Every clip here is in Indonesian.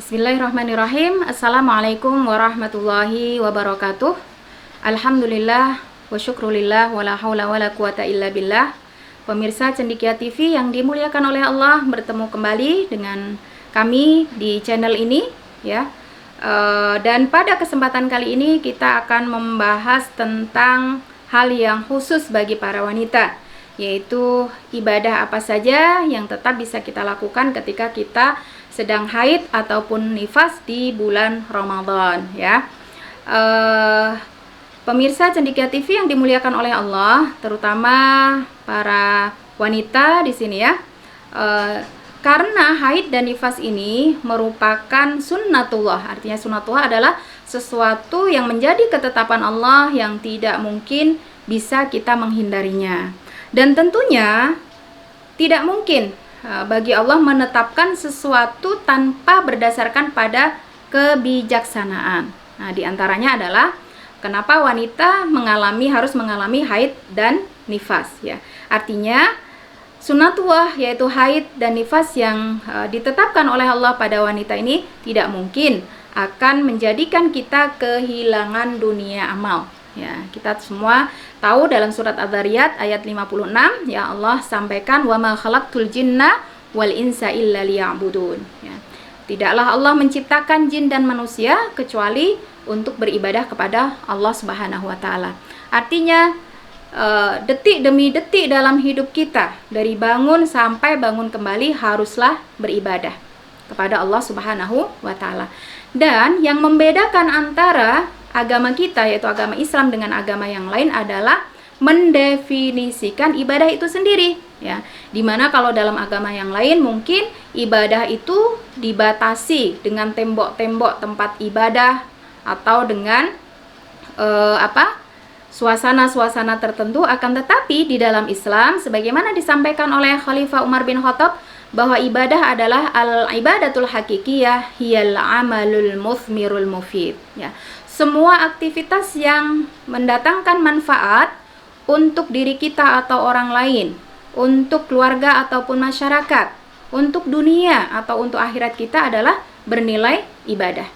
Bismillahirrahmanirrahim. Assalamualaikum warahmatullahi wabarakatuh. Alhamdulillah wa syukrulillah wa la haula wa la quwata illa billah. Pemirsa Cendekia TV yang dimuliakan oleh Allah, bertemu kembali dengan kami di channel ini ya. Dan pada kesempatan kali ini kita akan membahas tentang hal yang khusus bagi para wanita, yaitu ibadah apa saja yang tetap bisa kita lakukan ketika kita sedang haid ataupun nifas di bulan Ramadan ya. Pemirsa Cendekia TV yang dimuliakan oleh Allah, terutama para wanita di sini ya. Karena haid dan nifas ini merupakan sunnatullah. Artinya sunnatullah adalah sesuatu yang menjadi ketetapan Allah yang tidak mungkin bisa kita menghindarinya. Dan tentunya tidak mungkin bagi Allah menetapkan sesuatu tanpa berdasarkan pada kebijaksanaan. Nah, diantaranya adalah kenapa wanita harus mengalami haid dan nifas ya. Artinya sunnatullah yaitu haid dan nifas yang ditetapkan oleh Allah pada wanita ini tidak mungkin akan menjadikan kita kehilangan dunia amal. Ya, kita semua tahu dalam surat Adz-Dzariyat ayat 56 ya, Allah sampaikan wa ma khalaqtul jinna wal insa illa liya'budun ya. Tidaklah Allah menciptakan jin dan manusia kecuali untuk beribadah kepada Allah Subhanahu wa taala. Artinya detik demi detik dalam hidup kita, dari bangun sampai bangun kembali haruslah beribadah kepada Allah Subhanahu wa taala. Dan yang membedakan antara agama kita, yaitu agama Islam, dengan agama yang lain adalah mendefinisikan ibadah itu sendiri ya. Dimana kalau dalam agama yang lain mungkin ibadah itu dibatasi dengan tembok-tembok tempat ibadah atau dengan suasana-suasana tertentu. Akan tetapi di dalam Islam, sebagaimana disampaikan oleh Khalifah Umar bin Khattab, bahwa ibadah adalah al-ibadatul hakikiyah hiyal amalul muthmirul mufid ya. Semua aktivitas yang mendatangkan manfaat untuk diri kita atau orang lain, untuk keluarga ataupun masyarakat, untuk dunia atau untuk akhirat kita adalah bernilai ibadah.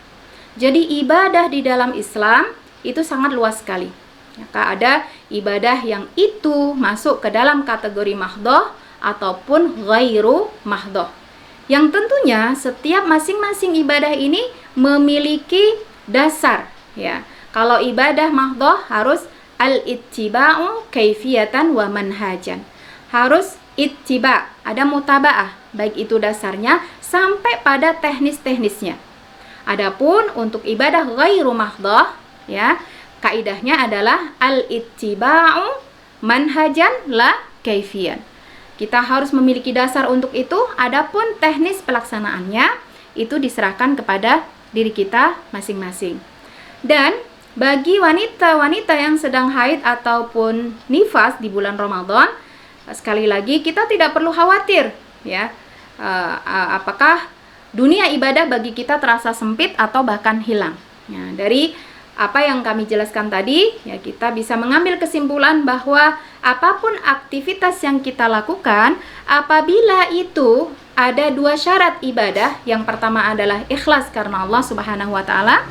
Jadi ibadah di dalam Islam itu sangat luas sekali. Maka ada ibadah yang itu masuk ke dalam kategori mahdhah ataupun ghairu mahdhah. Yang tentunya setiap masing-masing ibadah ini memiliki dasar ya. Kalau ibadah mahdhah harus al-ittiba'u kaifiyatan wa manhajan. Harus ittiba', ada mutaba'ah, baik itu dasarnya sampai pada teknis-teknisnya. Adapun untuk ibadah ghairu mahdhah ya, kaidahnya adalah al-ittiba'u manhajan la kaifiyan. Kita harus memiliki dasar untuk itu, adapun teknis pelaksanaannya itu diserahkan kepada diri kita masing-masing. Dan bagi wanita-wanita yang sedang haid ataupun nifas di bulan Ramadan, sekali lagi kita tidak perlu khawatir ya, apakah dunia ibadah bagi kita terasa sempit atau bahkan hilang ya. Dari apa yang kami jelaskan tadi ya, kita bisa mengambil kesimpulan bahwa apapun aktivitas yang kita lakukan, apabila itu ada dua syarat ibadah, yang pertama adalah ikhlas karena Allah Subhanahu wa taala,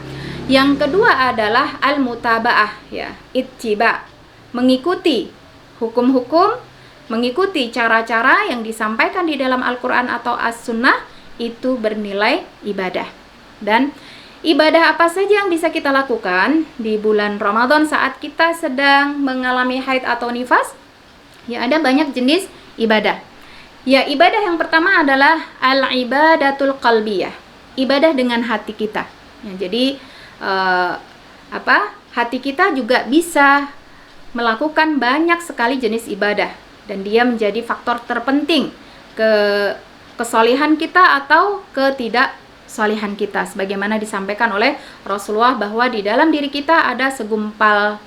yang kedua adalah al-mutaba'ah ya, ittiba', mengikuti hukum-hukum, mengikuti cara-cara yang disampaikan di dalam Al-Qur'an atau As-Sunnah, itu bernilai ibadah. Dan ibadah apa saja yang bisa kita lakukan di bulan Ramadan saat kita sedang mengalami haid atau nifas? Ya, ada banyak jenis ibadah. Ya, ibadah yang pertama adalah al-ibadatul qalbiyah, ibadah dengan hati kita. Ya, jadi hati kita juga bisa melakukan banyak sekali jenis ibadah, dan dia menjadi faktor terpenting kesolihan kita atau ketidaksolihan kita, sebagaimana disampaikan oleh Rasulullah bahwa di dalam diri kita ada segumpal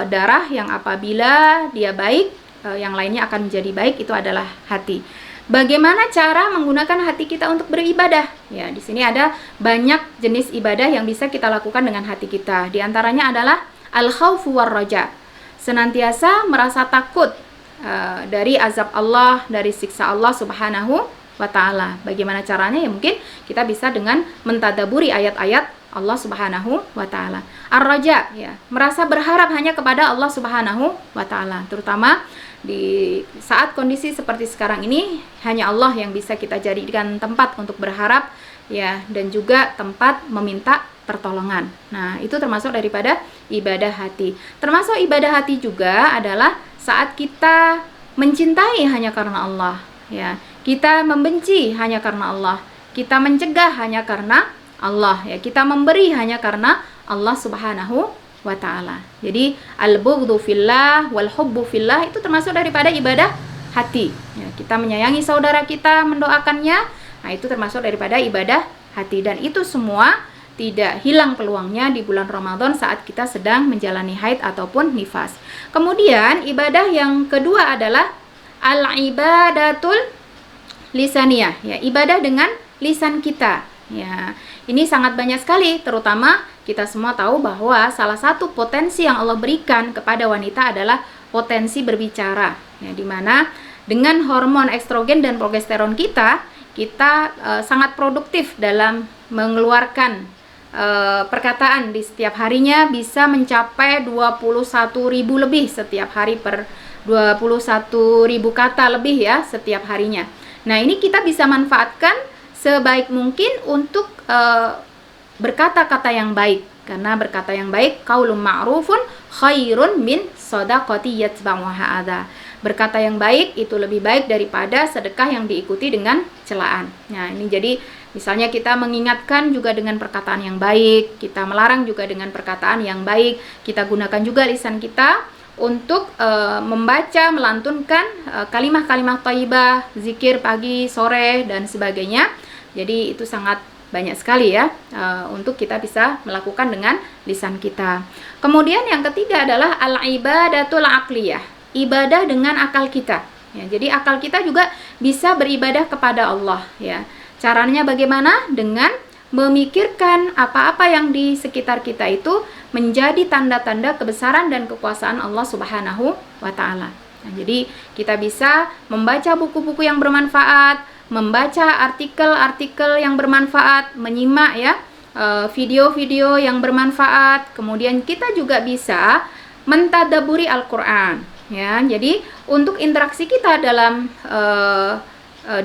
darah yang apabila dia baik, yang lainnya akan menjadi baik, itu adalah hati. Bagaimana cara menggunakan hati kita untuk beribadah? Ya, di sini ada banyak jenis ibadah yang bisa kita lakukan dengan hati kita. Di antaranya adalah al-khaufu war-raja. Senantiasa merasa takut dari azab Allah, dari siksa Allah Subhanahu wa ta'ala. Bagaimana caranya? Ya mungkin kita bisa dengan mentadaburi ayat-ayat Allah Subhanahu wa ta'ala. Ar-raja, ya, merasa berharap hanya kepada Allah Subhanahu wa ta'ala. Terutama di saat kondisi seperti sekarang ini, hanya Allah yang bisa kita jadikan tempat untuk berharap, ya, dan juga tempat meminta pertolongan. Nah, itu termasuk daripada ibadah hati. Termasuk ibadah hati juga adalah saat kita mencintai hanya karena Allah, ya. Kita membenci hanya karena Allah. Kita mencegah hanya karena Allah, ya. Kita memberi hanya karena Allah Subhanahu wa ta'ala. Jadi al-bughdhu fillah wal hubbu fillah itu termasuk daripada ibadah hati, ya. Kita menyayangi saudara kita, mendoakannya, nah itu termasuk daripada ibadah hati. Dan itu semua tidak hilang peluangnya di bulan Ramadan saat kita sedang menjalani haid ataupun nifas. Kemudian ibadah yang kedua adalah al-ibadatul lisaniyah, ya, ibadah dengan lisan kita, ya. Ini sangat banyak sekali, terutama kita semua tahu bahwa salah satu potensi yang Allah berikan kepada wanita adalah potensi berbicara, ya, dimana dengan hormon estrogen dan progesteron kita sangat produktif dalam mengeluarkan perkataan di setiap harinya, bisa mencapai 21.000 lebih setiap hari, per 21.000 kata lebih, ya, setiap harinya. Nah, ini kita bisa manfaatkan sebaik mungkin untuk berkata-kata yang baik, karena berkata yang baik qaulun ma'rufun khairun min shadaqati yatba'uha adza. Berkata yang baik itu lebih baik daripada sedekah yang diikuti dengan celaan. Nah, ini jadi misalnya kita mengingatkan juga dengan perkataan yang baik, kita melarang juga dengan perkataan yang baik, kita gunakan juga lisan kita untuk membaca, melantunkan kalimah-kalimah thayyibah, zikir pagi, sore, dan sebagainya. Jadi itu sangat banyak sekali, ya, untuk kita bisa melakukan dengan lisan kita. Kemudian yang ketiga adalah al-ibadatul aqliyah, ibadah dengan akal kita, ya. Jadi akal kita juga bisa beribadah kepada Allah, ya. Caranya bagaimana? Dengan memikirkan apa-apa yang di sekitar kita itu menjadi tanda-tanda kebesaran dan kekuasaan Allah Subhanahu wa ta'ala. Nah, jadi kita bisa membaca buku-buku yang bermanfaat, membaca artikel-artikel yang bermanfaat, menyimak, ya, video-video yang bermanfaat. Kemudian kita juga bisa mentadaburi Al-Qur'an, ya. Jadi untuk interaksi kita dalam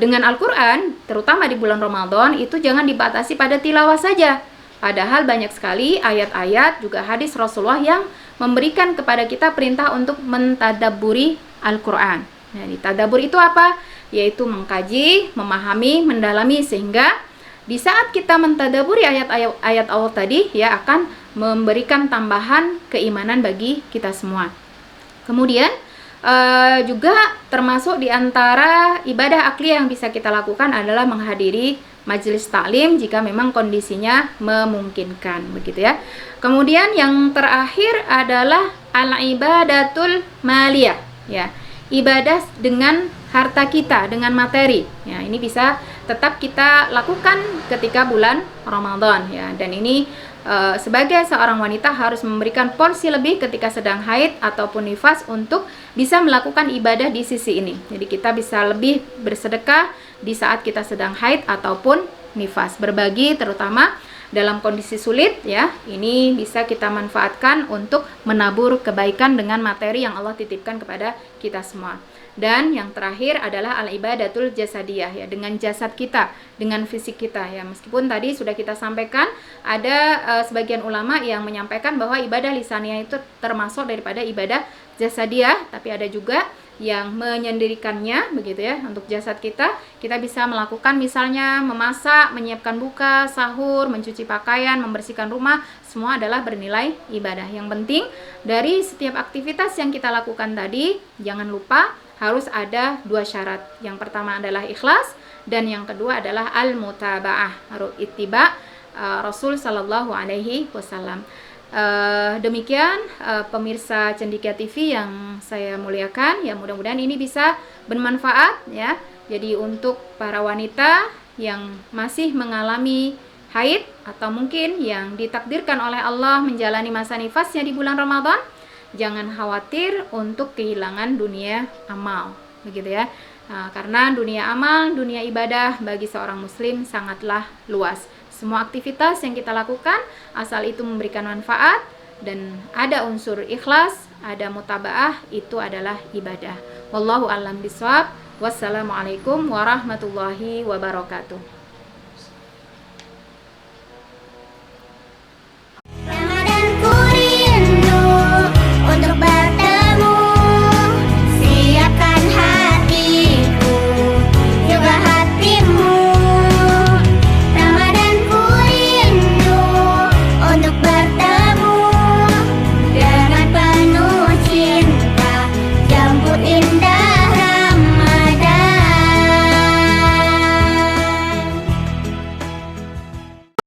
dengan Al-Qur'an, terutama di bulan Ramadan, itu jangan dibatasi pada tilawah saja. Padahal banyak sekali ayat-ayat juga hadis Rasulullah yang memberikan kepada kita perintah untuk mentadaburi Al-Qur'an. Jadi tadabur itu apa? Yaitu mengkaji, memahami, mendalami, sehingga di saat kita mentadaburi ayat-ayat Allah tadi, ya, akan memberikan tambahan keimanan bagi kita semua. Kemudian juga termasuk di antara ibadah akliyah yang bisa kita lakukan adalah menghadiri majelis taklim jika memang kondisinya memungkinkan, begitu, ya. Kemudian yang terakhir adalah al-ibadatul maliyah, ya, ibadah dengan harta kita, dengan materi, ya. Ini bisa tetap kita lakukan ketika bulan Ramadan, ya. Dan ini sebagai seorang wanita harus memberikan porsi lebih ketika sedang haid ataupun nifas untuk bisa melakukan ibadah di sisi ini. Jadi kita bisa lebih bersedekah di saat kita sedang haid ataupun nifas, berbagi terutama dalam kondisi sulit, ya. Ini bisa kita manfaatkan untuk menabur kebaikan dengan materi yang Allah titipkan kepada kita semua. Dan yang terakhir adalah al-ibadatul jasadiyah, ya, dengan jasad kita, dengan fisik kita, ya. Meskipun tadi sudah kita sampaikan, ada sebagian ulama yang menyampaikan bahwa ibadah lisaniyah itu termasuk daripada ibadah jasadiyah, tapi ada juga yang menyendirikannya, begitu, ya. Untuk jasad kita bisa melakukan misalnya memasak, menyiapkan buka, sahur, mencuci pakaian, membersihkan rumah, semua adalah bernilai ibadah. Yang penting dari setiap aktivitas yang kita lakukan tadi, jangan lupa harus ada dua syarat. Yang pertama adalah ikhlas, dan yang kedua adalah al-mutaba'ah, ittiba Rasul sallallahu alaihi wasallam. Demikian pemirsa Cendekia TV yang saya muliakan, ya, mudah-mudahan ini bisa bermanfaat, ya. Jadi untuk para wanita yang masih mengalami haid atau mungkin yang ditakdirkan oleh Allah menjalani masa nifasnya di bulan Ramadan, jangan khawatir untuk kehilangan dunia amal, begitu, ya. Karena dunia amal, dunia ibadah bagi seorang muslim sangatlah luas. Semua aktivitas yang kita lakukan, asal itu memberikan manfaat dan ada unsur ikhlas, ada mutabaah, itu adalah ibadah. Wallahu a'lam bishawab. Wassalamualaikum warahmatullahi wabarakatuh.